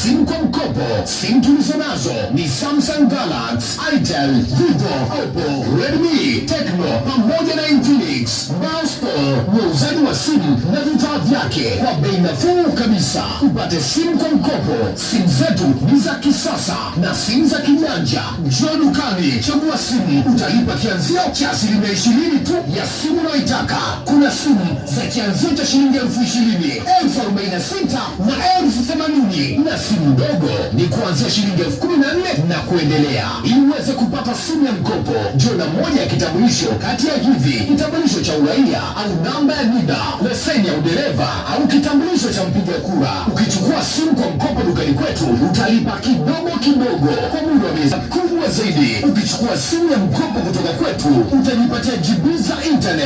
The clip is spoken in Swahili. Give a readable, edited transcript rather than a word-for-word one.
simu kwa mkopo. Simu tulizonazo ni Samsung Galaxy, Itel, Vivo, Oppo, Redmi, Tecno pamoja na Infinix. Basto, wauzaji wa simu na vifaa vyake kwa bei nafuu kabisa. Upate simu kwa mkopo. Simu zetu ni za kisasa na simu za kijanja. Njoo dukani, chagua simu, utalipa kianzio cha 20% tu ya simu unayoitaka. Kuna simu za kianzio cha shilingi 20,000, 46,000 na 80,000, na simu ndogo ni kuanzia shilingi 14,000 na kuendelea. Ili uweze kupata simu ya mkopo, njoo na moja ya kitambulisho kati ya hivi: kitambulisho cha uraia au namba ya NIDA, leseni ya udereva au kitambulisho cha mpiga kura. Ukichukua simu kwa mkopo dukani kwetu, utalipa kidogo kidogo kwa muda wa miezi kubwa zaidi. Ukichukua simu ya mkopo kutoka kwetu, utajipatia GB za internet.